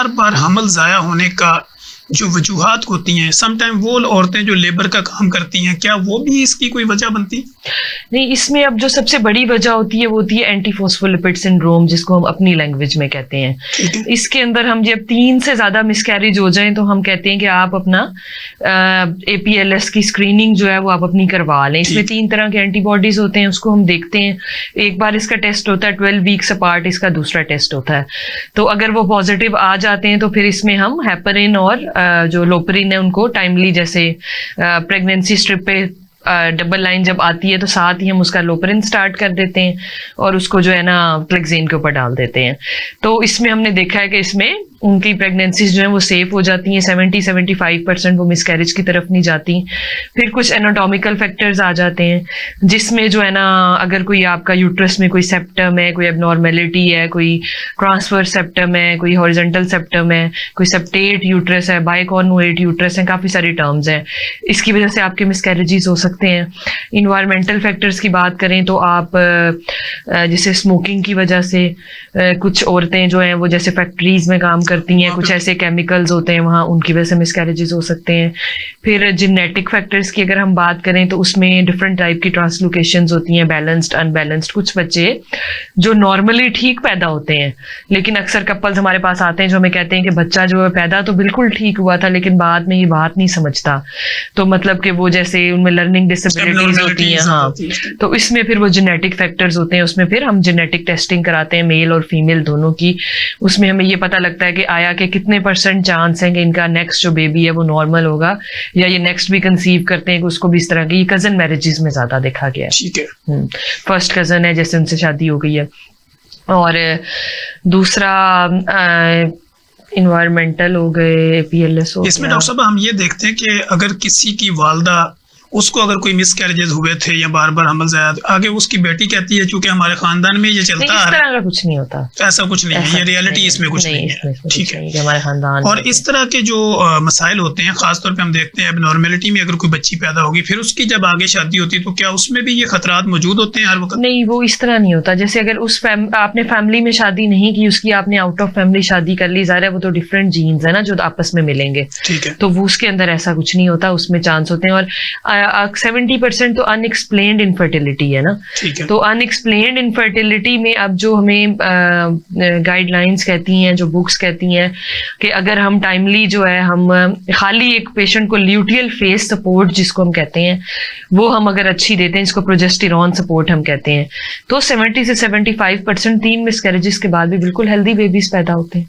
बार बार हमल ज़ाया होने का जो वजूहात होती हैं, समटाइम वो औरतें जो लेबर का काम करती हैं, क्या वो भी इसकी कोई वजह बनती है? नहीं, इसमें अब जो सबसे बड़ी वजह होती है वो होती है एंटीफॉस्फोलिपिड सिंड्रोम, जिसको हम अपनी लैंग्वेज में कहते हैं। इसके अंदर हम जब 3 से ज्यादा मिसकैरेज हो जाएं तो हम कहते हैं कि आप अपना APLS की स्क्रीनिंग जो है वो आप अपनी करवा लें। इसमें 3 तरह के एंटीबॉडीज होते हैं, उसको हम देखते हैं। एक बार इसका टेस्ट होता है 12 वीक्स अपार्ट, इसका दूसरा टेस्ट होता है। तो अगर वो पॉजिटिव आ जाते हैं तो फिर इसमें हम हेपरिन और जो लोपरिन है उनको टाइमली, जैसे प्रेगनेंसी स्ट्रिप पे डबल लाइन जब आती है तो साथ ही हम उसका लोपरिन स्टार्ट कर देते हैं और उसको जो है ना क्लेक्सेन के ऊपर डाल देते हैं। तो इसमें हमने देखा है कि इसमें उनकी प्रेगनेंसीज जो है वो सेफ हो जाती हैं, 70-75% वो मिसकैरेज की तरफ नहीं जाती। फिर कुछ एनाटॉमिकल फैक्टर्स आ जाते हैं जिसमें जो है ना, अगर कोई आपका यूट्रस में कोई सेप्टम है, कोई एबनॉर्मेलिटी है, कोई ट्रांसफर सेप्टम है, कोई हॉरिजॉन्टल सेप्टम है, कोई सेप्टेट यूट्रस है, बाइकॉन्वोएट यूट्रस है, काफ़ी सारी टर्म्स हैं। इसकी वजह से आपके मिसकैरेजेस हो सकते हैं। इन्वायरमेंटल फैक्टर्स की बात करें तो आप जैसे स्मोकिंग की वजह से कुछ औरतें जो हैं वो जैसे फैक्ट्रीज में काम करती हैं, कुछ ऐसे केमिकल्स होते हैं वहाँ, उनकी वजह से मिसकैरेजेस हो सकते हैं। फिर जेनेटिक फैक्टर्स की अगर हम बात करें तो उसमें डिफरेंट टाइप की ट्रांसलोकेशंस होती हैं, बैलेंस्ड अनबैलेंस्ड। कुछ बच्चे जो नॉर्मली ठीक पैदा होते हैं, लेकिन अक्सर कपल्स हमारे पास आते हैं जो हमें कहते हैं कि बच्चा जो है पैदा तो बिल्कुल ठीक हुआ था लेकिन बाद में ये बात नहीं समझता। तो मतलब कि वो जैसे उनमें लर्निंग डिसेबिलिटीज होती हैं। हाँ, तो इसमें फिर वो जेनेटिक फैक्टर्स होते हैं, उसमें फिर हम जेनेटिक टेस्टिंग कराते हैं मेल और फीमेल दोनों की। उसमें हमें ये पता लगता है कि आया कि कितने % चांस है कि इनका नेक्स्ट जो बेबी है वो नॉर्मल होगा, या ये नेक्स्ट भी कंसीव करते हैं कि उसको भी इस तरह की। कजन मैरिजेस में ज्यादा देखा गया है। ठीक है, फर्स्ट कजन है जैसे उनसे शादी हो गई है। और दूसरा इन्वायरमेंटल हो गए, APLS हो गया। इसमें डॉक्टर साहब हम ये देखते हैं कि अगर किसी की वालदा, उसको अगर कोई मिसकैरेजेस हुए थे या बार बार हमल ज़ाया, आगे उसकी बेटी कहती है चूंकि हमारे खानदान में ये चलता है, इस तरह का कुछ नहीं होता, ऐसा कुछ नहीं है, ये रियलिटी इसमें कुछ नहीं है। ठीक है, हमारे खानदान। और इस तरह के जो मसाइल होते हैं, खासतौर पे हम देखते हैं एबनॉर्मेलिटी में अगर कोई बच्ची पैदा होगी फिर उसकी जब आगे शादी होती है तो क्या उसमें भी ये खतरात मौजूद होते हैं हर वक्त? नहीं, वो इस तरह नहीं होता। जैसे अगर उस आपने फैमिली में शादी नहीं की, उसकी आपने आउट ऑफ फैमिली शादी कर ली, ज़ाहिर है वो तो डिफरेंट जीन्स है ना जो आपस में मिलेंगे। ठीक है, तो वो उसके अंदर ऐसा कुछ नहीं होता, उसमें चांस होते हैं। और 70% तो अनएक्सप्लेन्ड इनफर्टिलिटी है ना। ठीक है, तो अनएक्सप्लेन्ड इनफर्टिलिटी में अब जो हमें गाइडलाइंस कहती हैं, जो बुक्स कहती हैं कि अगर हम टाइमली जो है हम खाली एक पेशेंट को ल्यूटियल फेज सपोर्ट जिसको हम कहते हैं वो हम अगर अच्छी देते हैं, जिसको प्रोजेस्टेरॉन सपोर्ट हम कहते हैं, तो 70 से 75% 3 मिसकैरेजेस के बाद भी बिल्कुल हेल्दी बेबीज पैदा होते हैं।